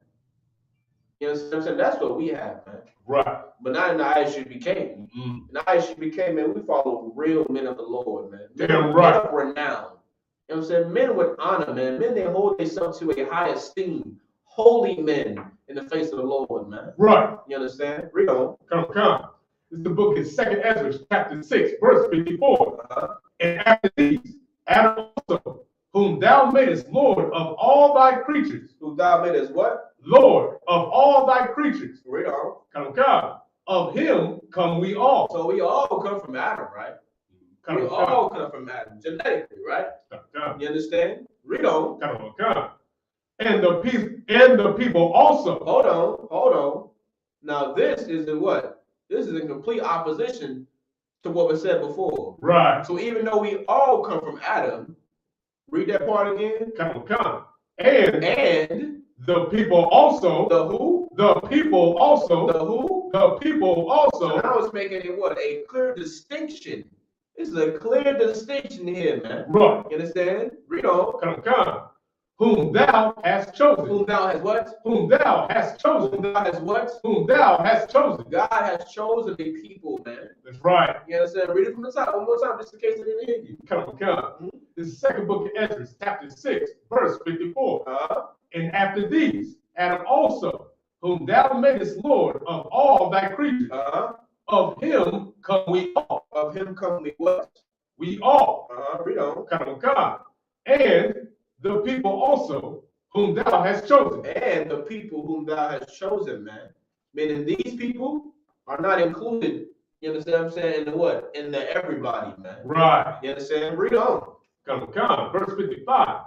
You understand what I'm saying? That's what we have, man. Right. But not in the ISUPK. In the ISUPK, man, we follow real men of the Lord, man. Damn right. Men of renown. You know what I'm saying? Men with honor, man. Men that hold themselves to a high esteem. Holy men in the face of the Lord, man. Right. You understand? Read on. Come. This is the book is 2 Ezra, chapter 6, verse 54. And after these, Adam also, whom thou madest Lord of all thy creatures. Who thou madest what? Lord of all thy creatures. Read on. Come. Of him come we all. So we all come from Adam, right? We all come from Adam, genetically, right? You understand? Read on. Come. And the people also. Hold on. Now this is in what? This is in complete opposition to what was said before. Right. So even though we all come from Adam, read that part again. Come. And the people also. The who? The people also. The who? The people also. So now it's making it what? A clear distinction. This is a clear distinction here, man. Right. You understand? Read on. Come. Whom thou hast chosen. Whom thou hast what? Whom thou hast chosen. Whom thou hast what? Whom thou hast chosen. God has chosen a people, man. That's right. You understand? Read it from the top one more time, just in case I didn't hear you. Come. This is the second book of Ezra, chapter 6, verse 54. And after these, Adam also, whom thou madest Lord of all thy creatures, of him come we all. Of him come we what? We all. Read on. Come. And the people also whom thou hast chosen. And the people whom thou hast chosen, man. Meaning these people are not included, you understand what I'm saying, in the what? In the everybody, man. Right. You understand? Read on. Come. Verse 55.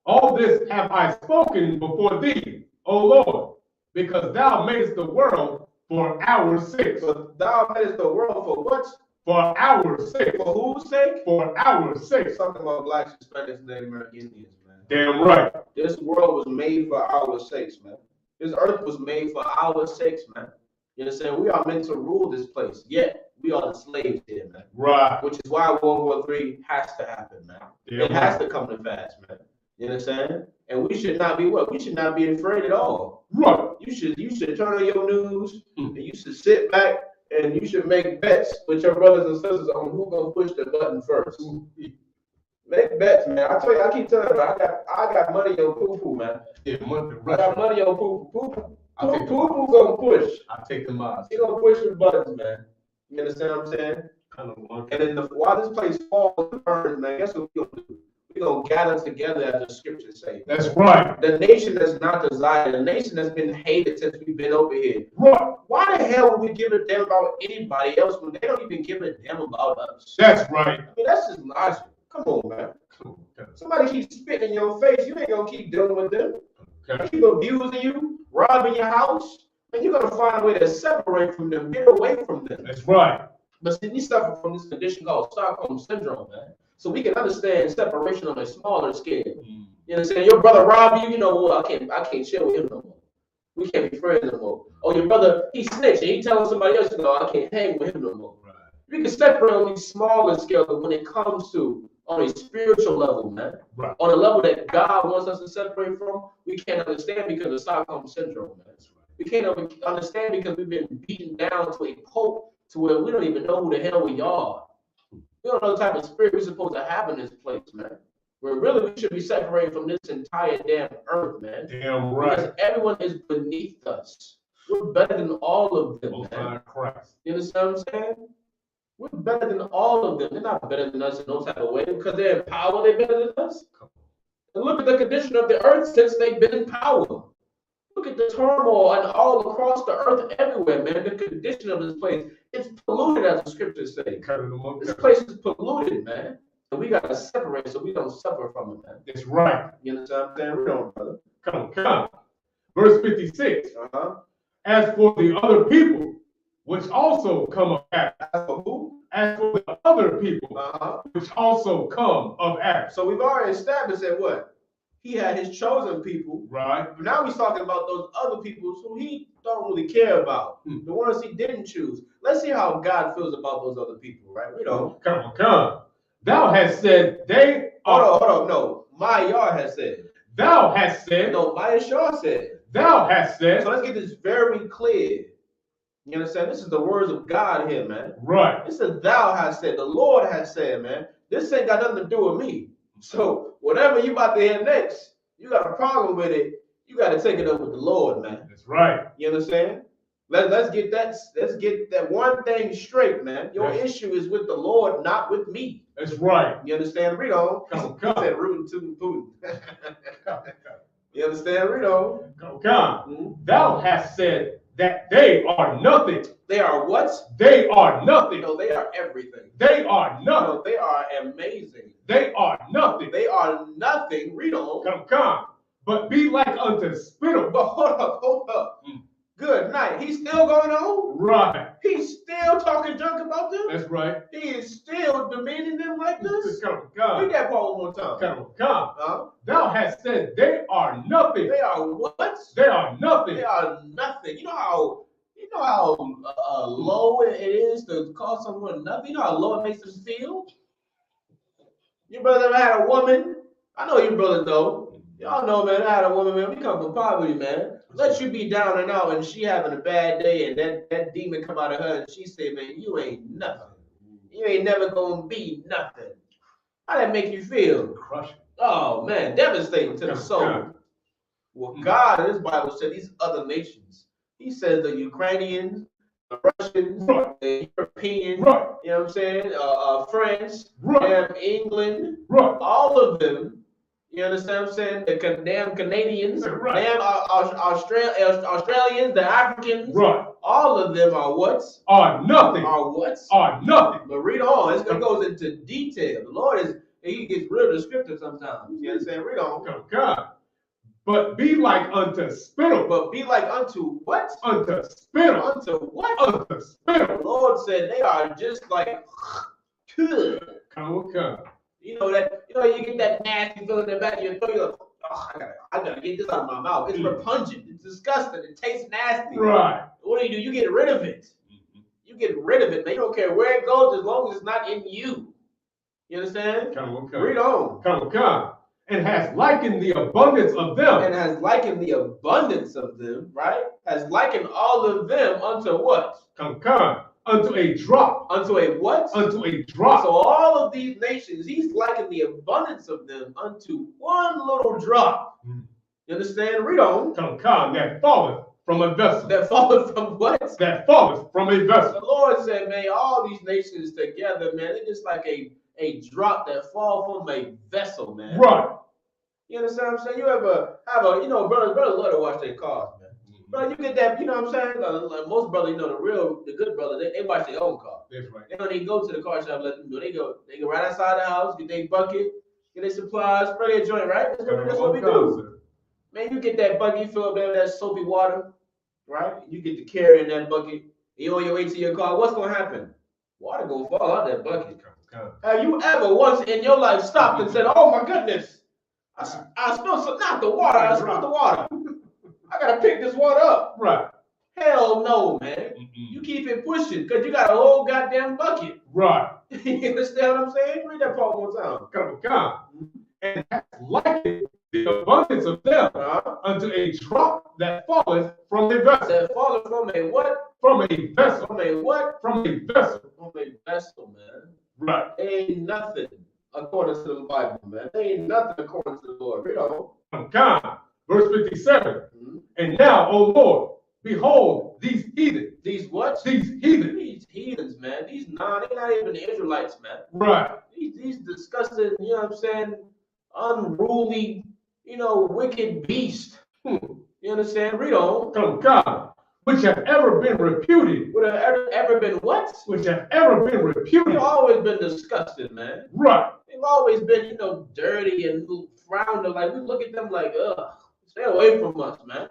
All this have I spoken before thee, O Lord, because thou madest the world for our sakes. So thou madest the world for what? For our sake. For whose sake? For our sake. Something about blacks, Hispanics, and Native American Indians, man. Damn right. This world was made for our sakes, man. This earth was made for our sakes, man. You understand? We are meant to rule this place, yet we are the slaves here, man. Right. Which is why World War III has to happen, man. Damn it has to come to pass, man. You understand? And we should not be what? We should not be afraid at all. Right. You should turn on your news and you should sit back and you should make bets with your brothers and sisters on who's gonna push the button first. Make bets, man. I keep telling you, I got money on poo-poo, man. Yeah, I got money on poo-poo. Poo-poo gonna push. I take them out. He gonna push the buttons, man. You understand what I'm saying? And then while this place falls and burns, man, guess what we're gonna do? We're gonna gather together as the scriptures say. That's right. The nation that's not desired, the nation that's been hated since we've been over here. Right. Why the hell would we give a damn about anybody else when they don't even give a damn about us? That's right. I mean, that's just logical. Come on, man. Somebody keeps spitting in your face, you ain't gonna keep dealing with them. Okay. Keep abusing you, robbing your house, and you're gonna find a way to separate from them, get away from them. That's right. But see, we suffer from this condition called Stockholm syndrome, man. So we can understand separation on a smaller scale. You understand? Your brother robbed you, you know, well, I can't chill with him no more. We can't be friends no more. Oh, your brother, he snitched and he telling somebody else, you know, I can't hang with him no more. Right. We can separate on these smaller scales, but when it comes to on a spiritual level, man, right, on a level that God wants us to separate from, we can't understand because of Stockholm Syndrome, man. Right. We can't understand because we've been beaten down to a pulp to where we don't even know who the hell we are. We don't know the type of spirit we're supposed to have in this place, man. Where really we should be separated from this entire damn earth, man. Damn right. Because everyone is beneath us. We're better than all of them, man. Christ. You understand what I'm saying? We're better than all of them. They're not better than us in no type of way because they're in power. They're better than us. And look at the condition of the earth since they've been in power. Look at the turmoil and all across the earth, everywhere, man. The condition of this place, it's polluted, as the scriptures say. This place is polluted, man. And we got to separate so we don't suffer from it, man. That's right. You understand what I'm saying? Read on, brother. Come on. Verse 56. As for the other people, which also come of Adam. As for who? As for the other people, which also come of Adam. So we've already established that what? He had his chosen people. Right. But now he's talking about those other people who he don't really care about. The ones he didn't choose. Let's see how God feels about those other people, right? We don't. Come on. Thou hast said they are. Hold on. No. My Yah has said. Thou hast said. No, my Yeshua said. Thou hast said. So let's get this very clear. You understand? This is the words of God here, man. Right. This is thou hast said. The Lord has said, man. This ain't got nothing to do with me. So whatever you about to hear next, you got a problem with it, you got to take it up with the Lord, man. That's right. You understand? Let's get that one thing straight, man. Your issue is with the Lord, not with me. That's right. You understand? Read on. Come. Said rootin' tootin' Putin. You understand? Read on. Come. Thou hast said that they are nothing. They are what? They are nothing. No, they are everything. They are nothing. No, they are amazing. They are nothing. They are nothing. Read on. Come. But be like unto spittle. But hold up. Good night. He's still going on? Right. He's still talking junk about them? That's right. He is still demeaning them like this? Come. Read that part one more time. Come. Thou hast said they are nothing. They are what? They are nothing. They are nothing. You know how low it is to call someone nothing? You know how low it makes them feel? Your brother ever had a woman? I know your brother though. Y'all know, man, I had a woman, man. We come from poverty, man. Let you be down and out and she having a bad day and that demon come out of her and she say, man, you ain't nothing. You ain't never gonna be nothing. How that make you feel? Crushing. Oh, man, devastating to the soul. Well, God in his Bible said these other nations. He says the Ukrainians, the Russians, the Europeans, you know what I'm saying? France, England, all of them. You understand what I'm saying? The damn Canadians, damn Australians, the Africans, all of them are what? Are nothing. Are what? Are nothing. But read on. It goes into detail. The Lord he gets real descriptive sometimes. You understand? Read on. God. But be like unto spittle. But be like unto what? Unto spittle. Unto what? Unto spittle. The Lord said they are just like come. You know you get that nasty feeling in the back of your throat. You're like, oh, I gotta get this out of my mouth. It's repugnant. It's disgusting. It tastes nasty. Right. What do? You get rid of it. You get rid of it, man. You don't care where it goes as long as it's not in you. You understand? Come. Read on. Come. And has likened the abundance of them. And has likened the abundance of them, right? Has likened all of them unto what? Come. Unto a drop. Unto a what? Unto a drop. So all of these nations, he's likened the abundance of them unto one little drop. You understand? Read on. Come. That falleth from a vessel. That falleth from what? That falleth from a vessel. The Lord said, man, all these nations together, man, they're just like a drop that fall from a vessel, man. Right. You understand what I'm saying? You ever have brothers love to wash their cars, man. Bro, you get that, you know what I'm saying? Like most brothers, the good brothers, they wash their own car. That's right. They don't even go to the car shop, let them do. They go right outside the house, get their bucket, get their supplies, spray their joint, right? That's what we do. Man, you get that bucket, you fill up that soapy water, right? You get to carry in that bucket. You on your way to your car, what's gonna happen? Water gonna fall out that bucket. Have you ever once in your life stopped and said, "Oh my goodness, I spilled some, not the water, I spilled the water. I gotta pick this water up." Right. Hell no, man. You keep it pushing because you got a whole goddamn bucket. Right. You understand what I'm saying? Read that part one time. Come. And that's like the abundance of them unto a drop that falleth from a vessel. That falleth from a what? From a vessel. From a what? From a vessel. From a vessel, man. Right. Ain't nothing according to the Bible, man. Ain't nothing according to the Lord. Read on. Come. Verse 57. And now, O Lord, behold these heathens. These what? These heathens. These heathens, man. They're not even the Israelites, man. Right. These disgusting, you know what I'm saying, unruly, wicked beast. You understand? Read on. Come. Which have ever been reputed. Would have ever been what? Which have ever been reputed. They've always been disgusted, man. Right. They've always been, dirty and frowned. Like, we look at them like, ugh, stay away from us, man.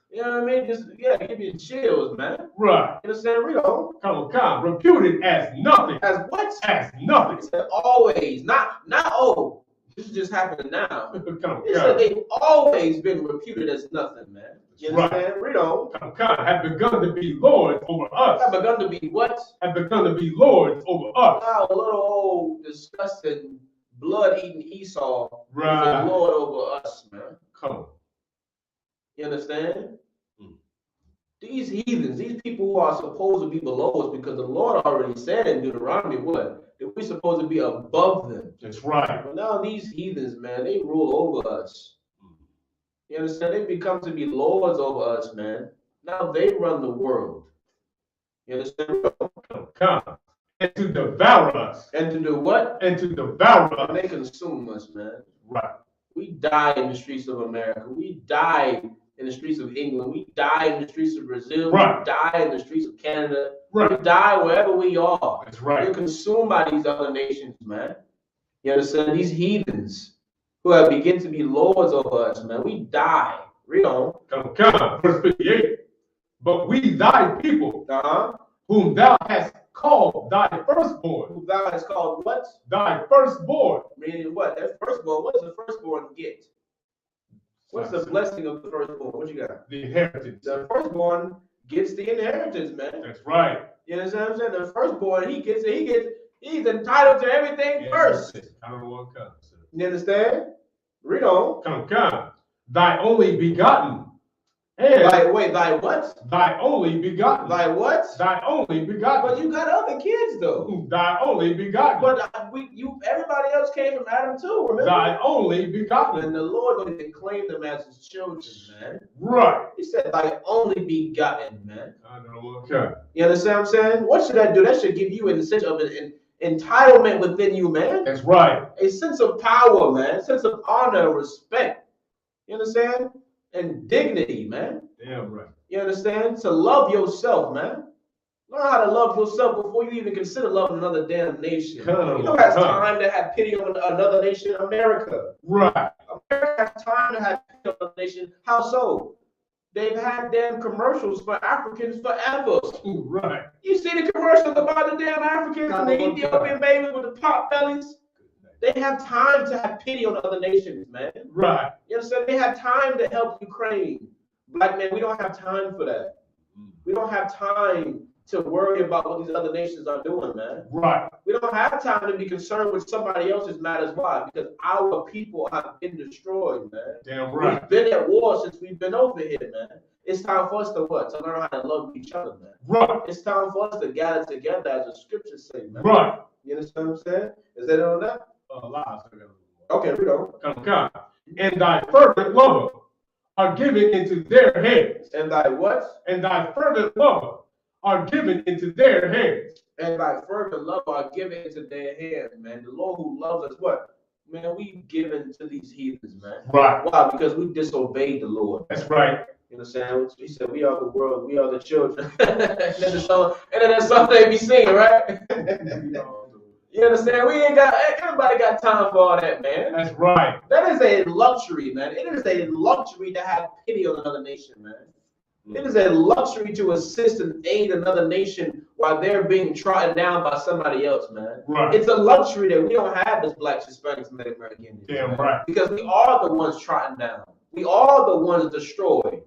You know what I mean? Just, give you chills, man. Right. You understand? Read on. Come. Reputed as nothing. As what? As nothing. He said always. Not oh. This is just happening now. He said they've always been reputed as nothing, man. You understand? Read on. Come. Have begun to be lords over us. Have begun to be what? Have begun to be lords over us. Now a little old, disgusting, blood-eating Esau is Right. the Lord over us, man. Come on. You understand? These heathens, these people who are supposed to be below us, because the Lord already said in Deuteronomy what? That we're supposed to be above them. That's right. But now these heathens, man, they rule over us. You understand? They become to be lords over us, man. Now they run the world. You understand? Come. And to devour us. And to do what? And to devour us. And they consume us, man. Right. We die in the streets of America. We die in the streets of England. We die in the streets of Brazil. Right. We die in the streets of Canada. Right. We die wherever we are. That's right. We're consumed by these other nations, man. You understand? These heathens who have begun to be lords over us, man. We die. Read on. Come. Verse 58. But we thy people, whom thou hast called thy firstborn. Whom thou hast called what? Thy firstborn. Meaning what? That firstborn. What does the firstborn get? What's the blessing of the firstborn? What you got? The inheritance. The firstborn gets the inheritance, man. That's right. You understand what I'm saying? The firstborn, he's entitled to everything first. I don't know what comes. You understand? Read on. Come. Thy only begotten. And thy what? Thy only begotten. Thy what? Thy only begotten. But you got other kids though. Thy only begotten. But everybody else came from Adam too, remember? Thy only begotten. And the Lord going to claim them as his children, man. Right. He said, thy only begotten, man. I know. Okay. You understand what I'm saying? What should that do? That should give you a sense of an entitlement within you, man. That's right. A sense of power, man. A sense of honor, respect. You understand? And dignity, man. Damn right. You understand? To love yourself, man. Learn how to love yourself before you even consider loving another damn nation. You know, has time to have pity on another nation? America. Right. America has time to have pity on another nation. How so? They've had damn commercials for Africans forever. Right. You see the commercials about the damn Africans and the Ethiopian baby with the pot bellies? They have time to have pity on other nations, man. Right. You understand? They have time to help Ukraine. Black man, we don't have time for that. We don't have time to worry about what these other nations are doing, man. Right. We don't have time to be concerned with somebody else's matters. Why? Because our people have been destroyed, man. Damn right. We've been at war since we've been over here, man. It's time for us to what? To learn how to love each other, man. Right. It's time for us to gather together, as the scriptures say, man. Right. You understand what I'm saying? Is that on that? Okay, read on. Come. And thy fervent lover are given into their hands. And thy what? And thy fervent lover are given into their hands. And thy fervent love are given into their hands, man. The Lord who loves us, what? Man, we given to these heathens, man. Right. Why? Because we disobeyed the Lord. That's right. You understand? He said, we are the world, we are the children. and then that song they be singing, right? You understand? Everybody got time for all that, man. That's right. That is a luxury, man. It is a luxury to have pity on another nation, man. It is a luxury to assist and aid another nation while they're being trodden down by somebody else, man. Right. It's a luxury that we don't have as Blacks, Hispanics, and Native Americans. Damn right. Because we are the ones trodden down. We are the ones destroyed.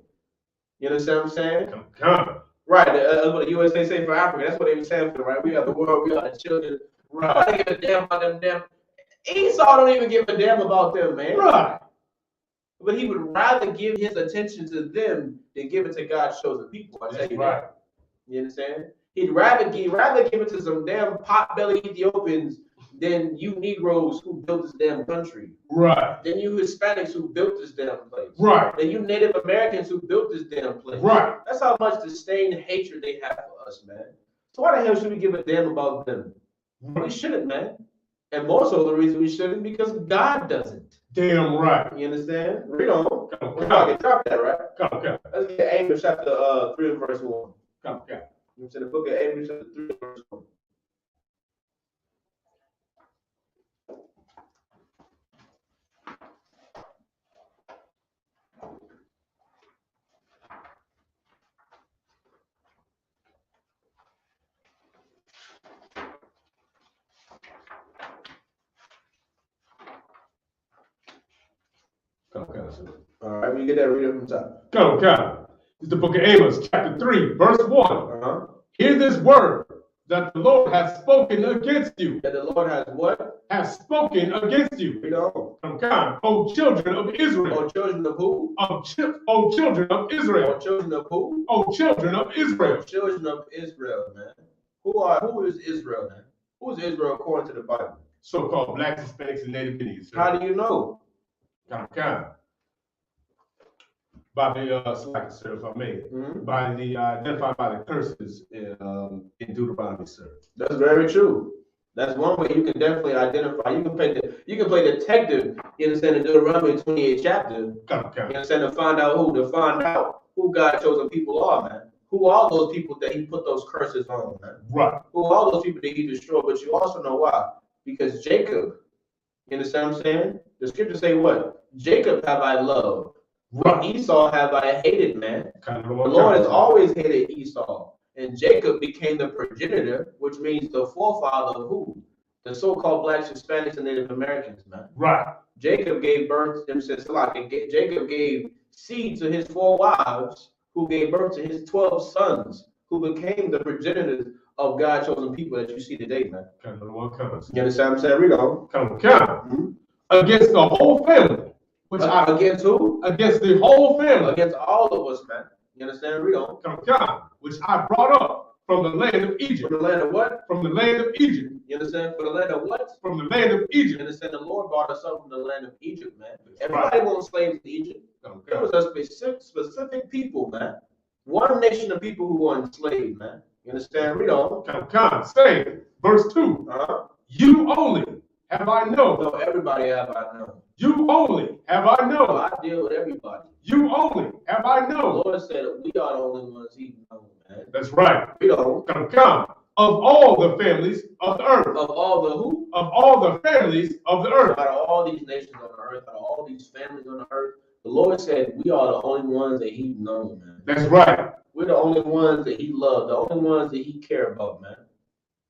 You understand what I'm saying? Come. Right. That's what the USA say for Africa. That's what they were saying for, right? We are the world. We are the children. Right. Nobody give a damn about them damn. Esau don't even give a damn about them, man. Right. But he would rather give his attention to them than give it to God's chosen people. I tell you right. that. You understand? He'd rather give it to some damn pot-bellied Ethiopians than you Negroes who built this damn country. Right. Than you Hispanics who built this damn place. Right. Than you Native Americans who built this damn place. Right. That's how much disdain and hatred they have for us, man. So why the hell should we give a damn about them? We shouldn't, man. And more so the reason we shouldn't because God doesn't. Damn right. You understand? Read on. Come. Drop that, right? Come. Let's get Amos chapter 3 and verse 1. Come. It's in the book of Amos chapter 3 and verse 1. All right, we get that read up from top. Come. It's the book of Amos, chapter 3, verse 1. Hear this word that the Lord has spoken against you. That the Lord has what? Has spoken against you. Read on. Come, O children of Israel. O children of who? O children of Israel. O children of who? O children of Israel. O children of Israel, man. Who is Israel, man? Who is Israel according to the Bible? So-called Blacks, Hispanics, and Native Indians. How do you know? Come. By the select, sir, if I may. By the identified by the curses in Deuteronomy, sir. That's very true. That's one way you can definitely identify. You can play detective, you understand, in Deuteronomy 28 chapter. You understand, to find out who God's chosen people are, man. Who are those people that he put those curses on, man? Right. Who are those people that he destroyed? But you also know why. Because Jacob, you understand what I'm saying? The scriptures say what? Jacob have I loved. But Esau have I hated, man. The Lord has always hated Esau. And Jacob became the progenitor, which means the forefather of who? The so-called Blacks, Hispanics, and Native Americans, man. Right. Jacob gave birth, Jacob gave seed to his 4 wives, who gave birth to his 12 sons, who became the progenitors of God's chosen people that you see today, man. You understand what I'm saying? Read on. Come. Against the whole family. Against who? Against the whole family. Against all of us, man. You understand? Read on. Come. Which I brought up from the land of Egypt. From the land of what? From the land of Egypt. You understand? From the land of what? From the land of Egypt. You understand? The Lord brought us up from the land of Egypt, man. Everybody wasn't slaves in Egypt. There was a specific people, man. One nation of people who were enslaved, man. You understand? Read on. Come. Say, verse 2. You only have I known. No, everybody have I known. You only have I known. No, I deal with everybody. You only have I known. The Lord said we are the only ones he knows, man. That's right. Read on. Come. Of all the families of the earth. Of all the who? Of all the families of the earth. Out of all these nations on the earth, out of all these families on the earth, the Lord said we are the only ones that he knows, man. That's right. We're the only ones that he loved, the only ones that he cared about, man.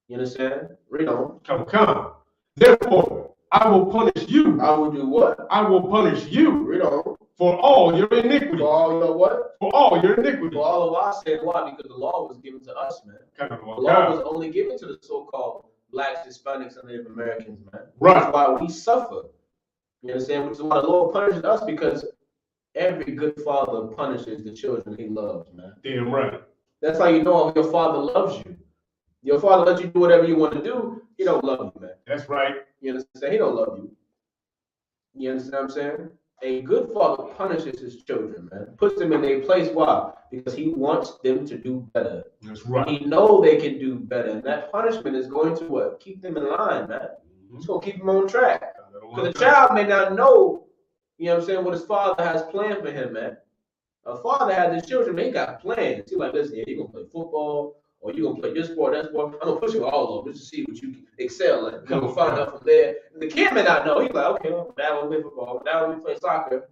You understand? Read on. Come. Therefore, I will punish you. I will do what? I will punish you. Read on. For all your iniquity. For all your what? For all your iniquity. For all of our sin. Why? Because the law was given to us, man. The law was only given to the so-called Blacks, Hispanics, and Native Americans, man. Right. That's why we suffer. You understand? Which is why the Lord punishes us, because every good father punishes the children he loves, man. Damn right. That's how you know if your father loves you. Your father lets you do whatever you want to do, he don't love you, man. That's right. You understand? He don't love you. You understand what I'm saying? A good father punishes his children, man. Puts them in their place. Why? Because he wants them to do better. That's right. He know they can do better. And that punishment is going to what? Keep them in line, man. It's going to keep them on track. Because the child may not know, you know what I'm saying, what his father has planned for him, man. A father has his children, man, he got plans. He's like, listen, you're going to play football, or you're going to play this sport, that sport. I'm going to push you all over just to see what you can excel in. You're going to find out from there. And the kid may not know. He's like, okay, well, now we play football. Now we play soccer.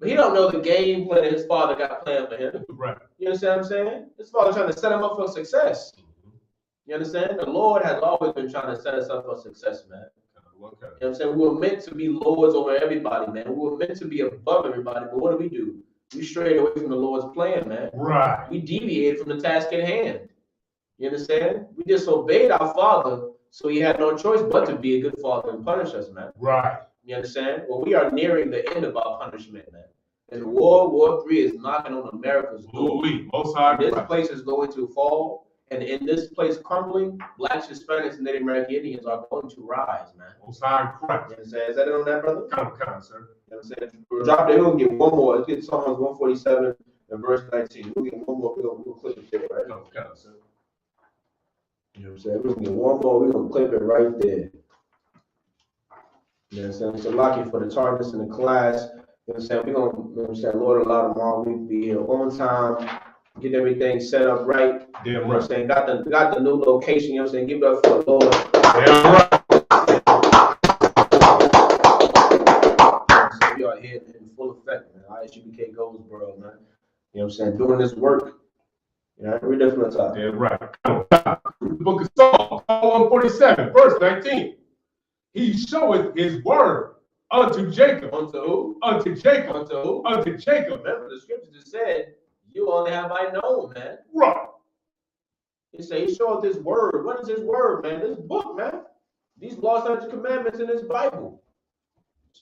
But he don't know the game plan that his father got planned for him. Right. You understand what I'm saying? His father trying to set him up for success. You understand? The Lord has always been trying to set us up for success, man. You know what I'm saying? We were meant to be lords over everybody, man. We were meant to be above everybody, but what do? We strayed away from the Lord's plan, man. Right. We deviated from the task at hand. You understand? We disobeyed our Father, so He had no choice but to be a good Father and punish us, man. Right. You understand? Well, we are nearing the end of our punishment, man. And World War III is knocking on America's door. Most high. This place is going to fall. And in this place crumbling, Blacks, Hispanics, and Native American Indians are going to rise, man. Most high Christ. You understand? Is that it on that, brother? Come, sir. You understand? We'll drop it. We'll get one more. Let's get Psalms 147 and verse 19. We'll get one more. We'll clip it there, right? Come, sir. You know what I'm saying? We're going to get one more. We're going to clip it right there. You know what I'm saying? So lucky for the targets in the class. You know what I'm saying? We're going to, you know what I'm saying, Lord allow tomorrow we be here on time. Get everything set up right. Damn right. You know what I'm saying? Got the new location, you know what I'm saying? Give it up for the Lord. Damn right. So we are here in full effect, man. ISUPK Goldsboro, man. You know what I'm saying? Doing this work. You know, read that from the top. Damn right. The book of Psalms, Psalm 147, verse 19. He showeth his word unto Jacob. Unto who? Unto Jacob. Unto who? Unto Jacob. Remember, the scripture just said, you only have I known, man. Right. He said, he showed this word. What is his word, man? This book, man. These laws, statutes, commandments in this Bible.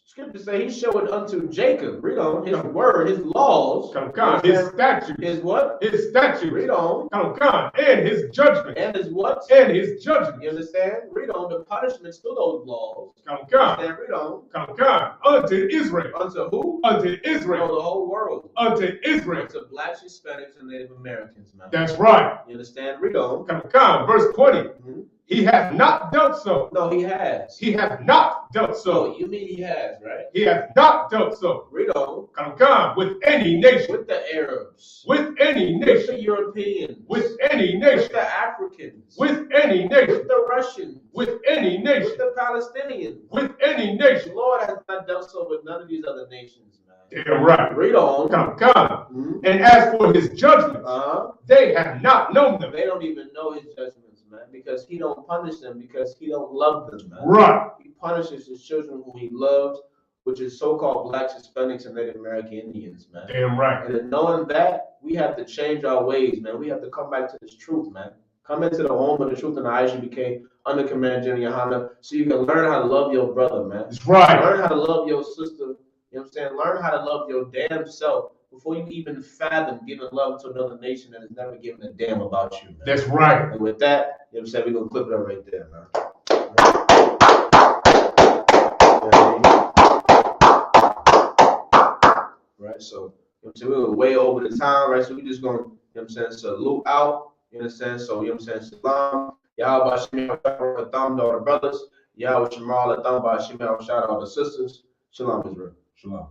Scripture say he showed unto Jacob. Read on. His word, his laws. Come. His statutes. His what? His statutes. Read on. Come. And his judgment. And his what? And his judgment. You understand? Read on. The punishments to those laws. Come. Understand? Read on. Come. Unto Israel. Unto who? Unto Israel. No, the whole world. Unto Israel. Unto Blacks, Hispanics, and Native Americans, man. That's right. You understand? Read on. Come. Verse 20. Mm-hmm. He hath not dealt so. No, he has. He hath not dealt so. So you mean he has, right? He hath not dealt so. Read on. Come. With any nation. With the Arabs. With any With nation. the Europeans. With any With nation. the Africans. With any nation. With the Russians. With any With nation. the Palestinians. With any The nation. Lord has not dealt so with none of these other nations, man. Damn right. Read on. Come. Mm-hmm. And as for his judgments, they have not known them. They don't even know his judgments, man, because he don't punish them because he don't love them, man. Right. He punishes his children who he loves, which is so-called Blacks, Hispanics, and Native American Indians, man. Damn right. And in knowing that, we have to change our ways, man. We have to come back to this truth, man. Come into the home of the truth in the ISUPK under command Jenny Yohana, so you can learn how to love your brother, man. That's right. Learn how to love your sister. You know what I'm saying? Learn how to love your damn self before you even fathom giving love to another nation that has never given a damn about you, man. That's right. And with that, you know what I'm saying? We're going to clip it up right there, man. Right, so, you know what I'm saying? We're way over the time, right? So we just going to, you know what I'm saying, salute out, you understand? So, you know what I'm saying? Salam, Yahweh Shem Yahweh Thumb to all the brothers, Yahweh Shemal Thumb by Shem Yahweh shout out the sisters. Shalom, Israel. Shalom.